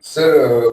Sir,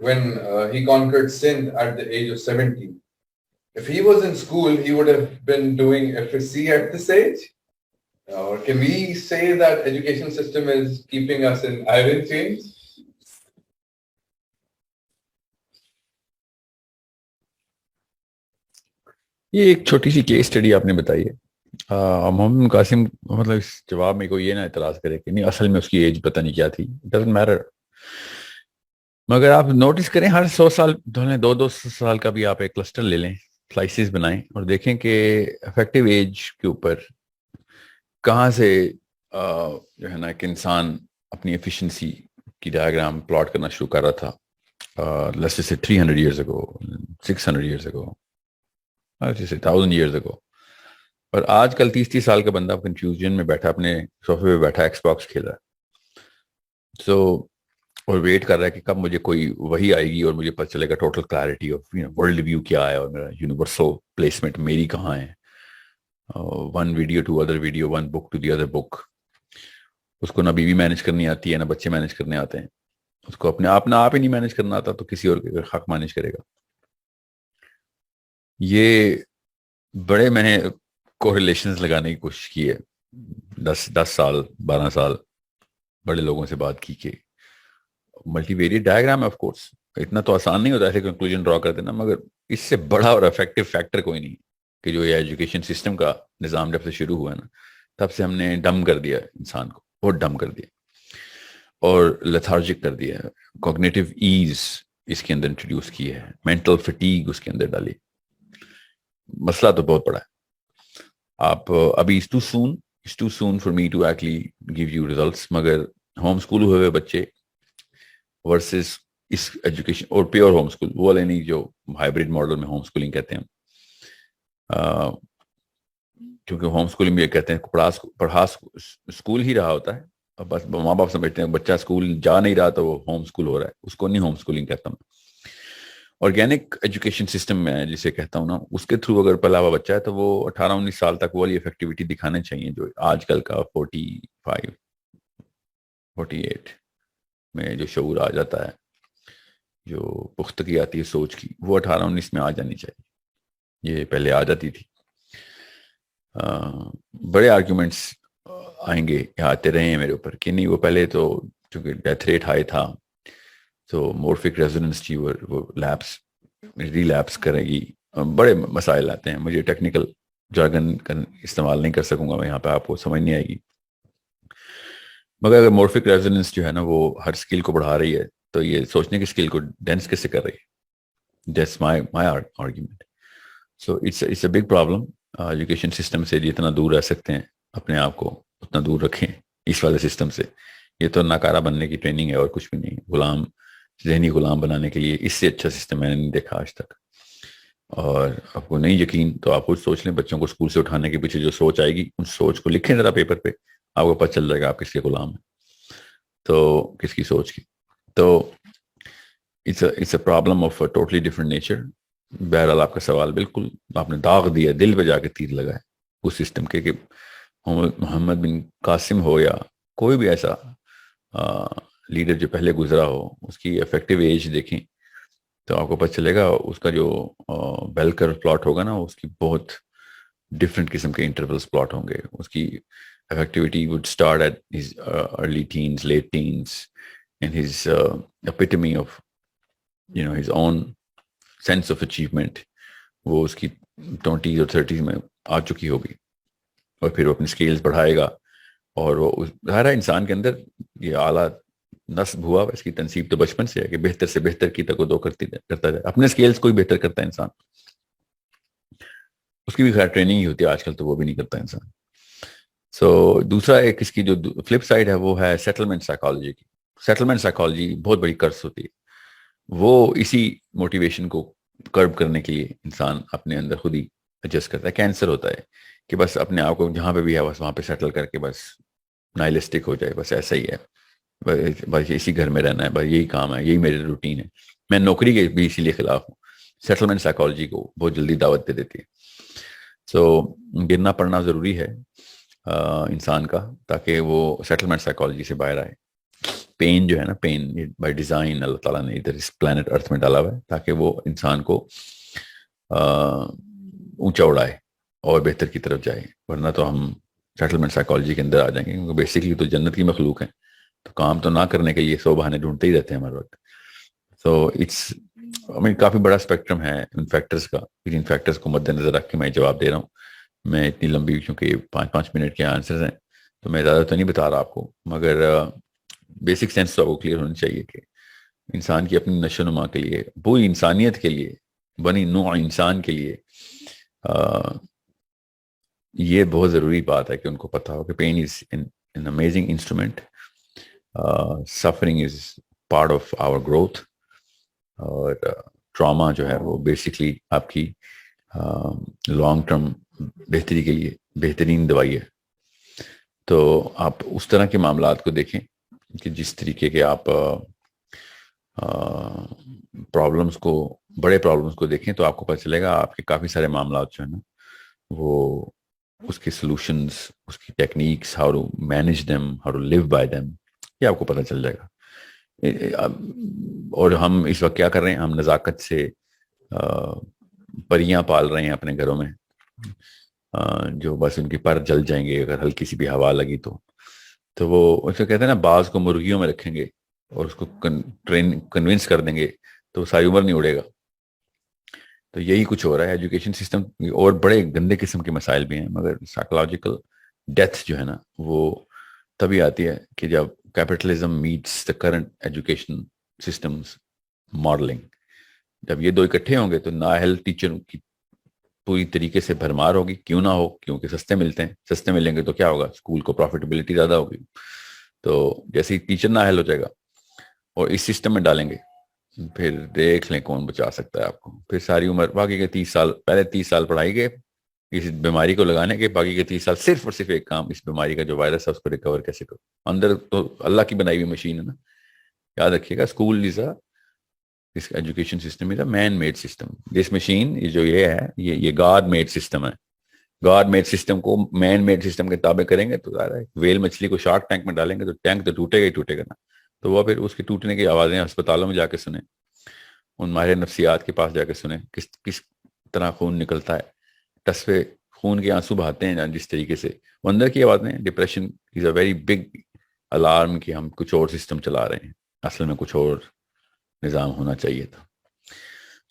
when he conquered Sindh at the age of 17, if he was in school, he would have been doing FSC at this age. Or can we say that education system is keeping us in iron chains? یہ ایک چھوٹی سی case study آپ نے بتائی ہے. محمد بن قاسم, مطلب اس جواب میں کوئی یہ نہ اعتراض کرے کہ نہیں اصل میں اس کی ایج پتہ نہیں کیا تھی, ڈزنٹ میٹر. مگر آپ نوٹس کریں ہر 100 سال دو سال کا بھی آپ ایک کلسٹر لے لیں, سلائسز بنائیں اور دیکھیں کہ افیکٹو ایج کے اوپر کہاں سے جو ہے نا کہ انسان اپنی ایفیشنسی کی ڈائیگرام پلاٹ کرنا شروع کر رہا تھا. Let's say 300 years ago, 600 years ago, 1000 years ago. اور آج کل 30 سال کا بندہ کنفیوژن میں بیٹھا, اپنے صوفے پہ بیٹھا ایکس باکس کھیل رہا ہے, اور ویٹ کر رہا ہے کہ کب مجھے کوئی وہی آئے گی اور مجھے پتہ چلے گا total clarity of world view کیا ہے اور میرا یونیورسل پلیسمنٹ میری کہاں ہے. One video to other video, one book to the other book. اس کو نہ بیوی مینج کرنی آتی ہے نہ بچے مینج کرنے آتے ہیں. اس کو اپنے آپ ہی نہیں مینج کرنا آتا تو کسی اور کے حق مینج کرے گا. یہ بڑے میں نے کوریلیشنز لگانے کی کوشش کی ہے, 10 سال 12 سال بڑے لوگوں سے بات کی کہ ملٹی ویریٹ ڈائیگرام ہے. آف کورس اتنا تو آسان نہیں ہوتا ایسے کنکلوژن ڈرا کر دینا, مگر اس سے بڑا اور افیکٹو فیکٹر کوئی نہیں کہ جو یہ ایجوکیشن سسٹم کا نظام جب سے شروع ہوا ہے نا, تب سے ہم نے ڈم کر دیا انسان کو, بہت ڈم کر دیا اور لیتھارجک کر دیا ہے. کوگنیٹو ایز اس کے اندر انٹروڈیوس کی ہے, مینٹل فٹیگ اس کے اندر ڈالی. مسئلہ تو بہت بڑا ہے. آپ ابھی it's too soon for me to actually give you results, مگر ہوم اسکول ہوئے ہوئے بچے ورسز اس ایجوکیشن اور پیور ہوم اسکول, وہ والے نہیں جو ہائبریڈ ماڈل میں ہوم اسکولنگ کہتے ہیں. کیونکہ ہوم اسکولنگ بھی کہتے ہیں پڑھا اسکول ہی رہا ہوتا ہے, اور بس ماں باپ سمجھتے ہیں بچہ اسکول جا نہیں رہا تو وہ ہوم اسکول ہو رہا ہے. اس کو نہیں ہوم اسکولنگ کہتا میں. آرگینک ایجوکیشن سسٹم میں جسے کہتا ہوں نا, اس کے تھرو اگر پلا ہوا بچہ ہے تو وہ 18-19 سال تک وہ والی افیکٹیویٹی دکھانے چاہیے جو آج کل کا 45-48 میں جو شعور آ جاتا ہے, جو پختگی آتی ہے سوچ کی, وہ 18-19 میں آ جانی چاہیے. یہ پہلے آ جاتی تھی. بڑے آرگیومنٹس آئیں گے, آتے رہے ہیں میرے اوپر کہ نہیں وہ پہلے تو چونکہ ڈیتھ ریٹ ہائی تھا تو مورفک ریزوننس تھی, وہ لیپس ری لیپس کرے گی. بڑے مسائل آتے ہیں, مجھے ٹیکنیکل جارگن استعمال نہیں کر سکوں گا میں یہاں پہ, آپ کو سمجھ نہیں آئے گی. مگر اگر مورفک ریزوننس جو ہے نا وہ ہر اسکل کو بڑھا رہی ہے تو یہ سوچنے کی اسکل کو ڈینس کیسے کر رہی ہے. That's my argument. So it's a big problem. Education system سے جتنا دور رہ سکتے ہیں اپنے آپ کو اتنا دور رکھیں اس والے سسٹم سے. یہ تو ناکارہ بننے کی ٹریننگ ہے اور کچھ بھی نہیں. غلام, ذہنی غلام بنانے کے لیے اس سے اچھا سسٹم میں نے نہیں دیکھا آج تک. اور آپ کو نہیں یقین تو آپ خود سوچ لیں, بچوں کو اسکول سے اٹھانے کے پیچھے جو سوچ آئے گی ان سوچ کو لکھیں ذرا پیپر پہ, آپ کو پتہ چل جائے گا آپ کس کے غلام ہیں, تو کس کی سوچ کی. تو it's a problem of totally different nature. بہرحال آپ کا سوال بالکل آپ نے داغ دیا, دل پہ جا کے تیر لگا ہے اس سسٹم کے, کہ محمد بن قاسم ہو یا کوئی بھی ایسا لیڈر جو پہلے گزرا ہو, اس کی افیکٹو ایج دیکھیں تو آپ کو پتہ چلے گا اس کا جو بیل کرو پلاٹ ہوگا نا, اس کی بہت ڈفرینٹ قسم کے انٹرولس پلاٹ ہوں گے. اس کی effectivity would start at his early teens, late teens, and his epitome of his own sense of achievement وہ اس کی 20s اور 30s میں آ چکی ہوگی. اور پھر وہ اپنی اسکیلز بڑھائے گا, اور وہ ہر انسان کے اندر یہ اعلیٰ نصب ہوا, اس کی تنصیب تو بچپن سے ہے کہ بہتر سے بہتر کی تک دو کرتا جائے. اپنے اسکیلز کو ہی بہتر کرتا ہے انسان, اس کی بھی خیر ٹریننگ ہی ہوتی ہے آج کل, تو وہ بھی نہیں کرتا انسان. سو دوسرا ایک اس کی جو فلپ سائڈ ہے وہ ہے سیٹلمنٹ سائیکالوجی کی. سیٹلمنٹ سائیکالوجی بہت بڑی قرض ہوتی ہے. وہ اسی موٹیویشن کو کرب کرنے کے لیے انسان اپنے اندر خود ہی ایڈجسٹ کرتا ہے. کینسر ہوتا ہے کہ بس اپنے آپ کو جہاں پہ بھی ہے بس وہاں پہ سیٹل کر کے بس نائلسٹک ہو جائے, بس ایسا ہی ہے, بس اسی گھر میں رہنا ہے, بس یہی کام ہے, یہی میری روٹین ہے. میں نوکری کے بھی اسی لیے خلاف ہوں. سیٹلمنٹ سائیکالوجی کو بہت جلدی دعوت دے دیتی ہے. سو گرنا پڑنا ضروری ہے, انسان کا, تاکہ وہ سیٹلمنٹ سائیکالوجی سے باہر آئے. پین جو ہے نا, پین بائی ڈیزائن اللہ تعالیٰ نے ادھر اس پلانٹ ارتھ میں ڈالا ہوا ہے, تاکہ وہ انسان کو اونچا اڑائے اور بہتر کی طرف جائے. ورنہ تو ہم سیٹلمنٹ سائیکالوجی کے اندر آ جائیں گے, کیونکہ بیسکلی تو جنت کی مخلوق ہیں, تو کام تو نہ کرنے کے لیے 100 بہانے ڈھونڈتے ہی رہتے ہیں ہمارے وقت. سو اٹس کافی بڑا اسپیکٹرم ہے ان فیکٹرز کا. ان فیکٹرز کو مد نظر رکھ کے میں جواب دے رہا ہوں. میں اتنی لمبی, کیونکہ 5 منٹ کے آنسرز ہیں, تو میں زیادہ تو نہیں بتا رہا آپ کو, مگر بیسک سینس تو آپ کو کلیئر ہونی چاہیے کہ انسان کی اپنی نشو نما کے لیے, پوری انسانیت کے لیے, بنی نوع انسان کے لیے یہ بہت ضروری بات ہے کہ ان کو پتہ ہو کہ pen is an amazing instrument. Suffering is part of our growth. اور ٹراما جو ہے وہ بیسکلی آپ کی لانگ ٹرم بہتری کے لیے بہترین دوائی ہے. تو آپ اس طرح کے معاملات کو دیکھیں کہ جس طریقے کے آپ پرابلمس کو, بڑے پرابلمس کو دیکھیں, تو آپ کو پتہ چلے گا آپ کے کافی سارے معاملات جو ہیں نا وہ اس کے سلوشنس, اس کی techniques, how to manage them, how to live by them, یہ آپ کو پتہ چل جائے گا. اور ہم اس وقت کیا کر رہے ہیں, ہم نزاکت سے پریاں پال رہے ہیں اپنے گھروں میں, جو بس ان کی پر جل جائیں گے اگر ہلکی سی بھی ہوا لگی تو وہ اس کو کہتے ہیں نا, بعض کو مرغیوں میں رکھیں گے اور اس کو کنونس کر دیں گے تو ساری عمر نہیں اڑے گا. تو یہی کچھ ہو رہا ہے ایجوکیشن سسٹم. اور بڑے گندے قسم کے مسائل بھی ہیں, مگر سائیکولوجیکل ڈیتھ جو ہے نا وہ تبھی آتی ہے کہ جب capitalism meets the current education systems modelling. جب یہ دو اکٹھے ہوں گے تو نااہل ٹیچر کی پوری طریقے سے بھرمار ہوگی. کیوں نہ ہو, کیونکہ سستے ملتے ہیں. سستے ملیں گے تو کیا ہوگا, اسکول کو پروفیٹیبلٹی زیادہ ہوگی. تو جیسے ہی ٹیچر نااہل ہو جائے گا اور اس سسٹم میں ڈالیں گے, پھر دیکھ لیں کون بچا سکتا ہے آپ کو. پھر ساری عمر, باقی کے 30 سال, پہلے 30 سال پڑھائی گئے اس بیماری کو لگانے کے, باقی کے 30 سال صرف اور صرف ایک کام, اس بیماری کا جو وائرس ہے اس کو ریکور کیسے کرو. اندر تو اللہ کی بنائی ہوئی مشین ہے نا. یاد رکھیے گا, اسکول از اے, اس education system is a man made system. This machine جو یہ ہے یہ گاڈ میڈ سسٹم ہے. گاڈ میڈ سسٹم کو مین میڈ سسٹم کے تابع کریں گے تو ظاہر ہے ویل مچھلی کو شارک ٹینک میں ڈالیں گے تو ٹینک تو ٹوٹے گا ہی ٹوٹے گا نا. تو وہ پھر اس کے ٹوٹنے کی آوازیں ہسپتالوں میں جا کے سنیں, ان ماہر نفسیات کے پاس جا کے سنیں کس طرح خون نکلتا ہے, تصویر خون کے آنسو بہاتے ہیں جس طریقے سے, وہ اندر کی آوازیں. Depression is a very big alarm کہ ہم کچھ اور سسٹم چلا رہے ہیں, اصل میں کچھ اور نظام ہونا چاہیے تھا.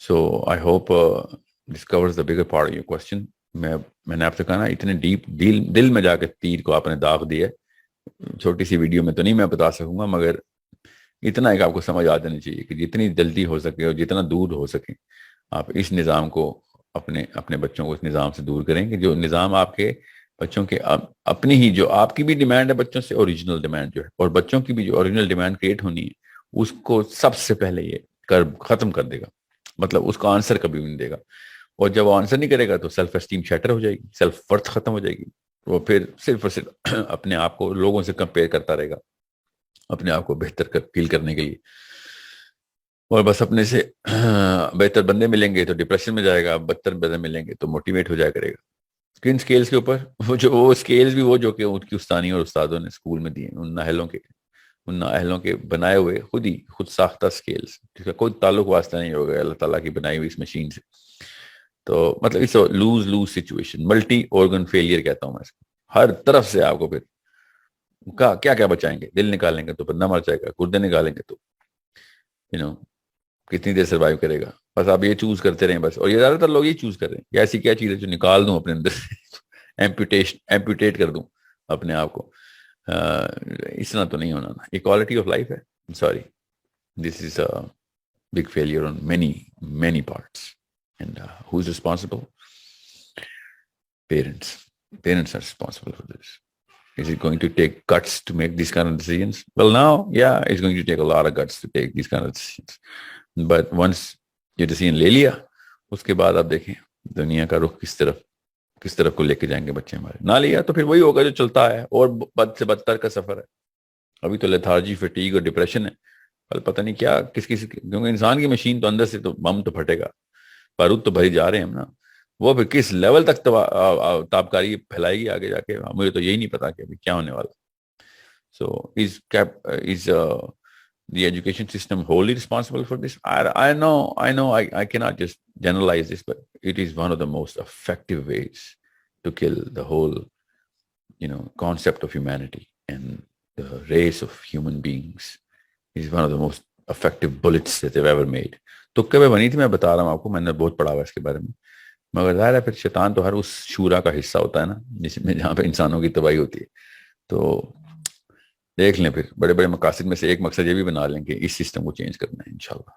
So I hope this covers the bigger part of your question. میں نے آپ سے کہا نا, اتنے ڈیپ دل میں جا کے تیر کو آپ نے داغ دیا. چھوٹی سی ویڈیو میں تو نہیں میں بتا سکوں گا, مگر اتنا ایک آپ کو سمجھ آ جانی چاہیے کہ جتنی جلدی ہو سکے اور جتنا دور ہو سکے آپ اس نظام کو, اپنے بچوں کو اس نظام سے دور کریں. کہ جو نظام آپ کے بچوں کے اپنی ہی, جو آپ کی بھی ڈیمانڈ ہے بچوں سے, اوریجنل ڈیمانڈ جو ہے, اور بچوں کی بھی جو اوریجنل ڈیمانڈ کریٹ ہونی ہے, اس کو سب سے پہلے یہ ختم کر دے گا. مطلب اس کا آنسر کبھی بھی نہیں دے گا. اور جب وہ آنسر نہیں کرے گا تو سیلف اسٹیم شیٹر ہو جائے گی, سیلف ورتھ ختم ہو جائے گی. وہ پھر صرف اور صرف اپنے آپ کو لوگوں سے کمپیئر کرتا رہے گا اپنے آپ کو بہتر فیل کرنے کے لیے. اور بس اپنے سے بہتر بندے ملیں گے تو ڈپریشن میں جائے گا, بدتر بندے ملیں گے تو موٹیویٹ ہو جایا کرے گا. کن اسکیلز کے اوپر, وہ اسکیلز بھی وہ جو کہ ان کی استانی اور استادوں نے اسکول میں دیے, ان نااہلوں کے بنائے ہوئے خود ساختہ اسکیلز, جس کا کوئی تعلق واسطہ نہیں ہوگا اللہ تعالیٰ کی بنائی ہوئی اس مشین سے. تو مطلب اس lose situation, multi organ failure کہتا ہوں میں اس کو. ہر طرف سے آپ کو پھر کیا بچائیں گے, دل نکالیں گے تو بندہ مر جائے گا, گردے نکالیں گے تو کتنی دیر سروائیو کرے گا. بس آپ یہ چوز کرتے رہیں بس. اور یہ زیادہ تر لوگ یہ چوز کر رہے ہیں کہ ایسی کیا چیز ہے جو نکال دوں اپنے اندر سے, ایمپوٹیٹ کر دوں اپنے آپ کو. اس طرح تو نہیں ہونا نا. یہ کوالٹی آف لائف ہے. Sorry, this is a big failure on many parts. And who is responsible? Parents are responsible for this. Is it going to take guts to make these kind of decisions? Well, now, yeah, it's going to take a lot of guts to take these kind of decisions. But once یہ decision لے لیا, اس کے بعد آپ دیکھیں دنیا کا رخ کس طرف کو لے کے جائیں گے بچے ہمارے. نہ لیا تو پھر وہی ہوگا جو چلتا ہے, اور بد سے بدتر کا سفر ہے. ابھی تو لیتھارجی, فٹیگ اور ڈپریشن ہے. کل پتہ نہیں کیا کیونکہ انسان کی مشین تو اندر سے تو بم تو پھٹے گا, بارود تو بھری جا رہے ہیں ہم نا. وہ پھر کس لیول تک تابکاری پھیلائے گی آگے جا کے, مجھے تو یہی نہیں پتا کہ ابھی کیا ہونے والا. So is the education system wholly responsible for this? I know, I cannot just generalize this, but it is one of the most effective ways to kill the whole, concept of humanity and the race of human beings. It is one of the most effective bullets that they've ever made. تکے میں بنی تھی, میں بتا رہا ہوں آپ کو, میں نے بہت پڑھا ہوا اس کے بارے میں, مگر ظاہر ہے پھر شیطان تو ہر اس شورا کا حصہ ہوتا ہے نا, جس میں جہاں پہ انسانوں کی تباہی ہوتی ہے. تو دیکھ لیں پھر, بڑے بڑے مقاصد میں سے ایک مقصد یہ بھی بنا لیں کہ اس سسٹم کو چینج کرنا ہے انشاءاللہ.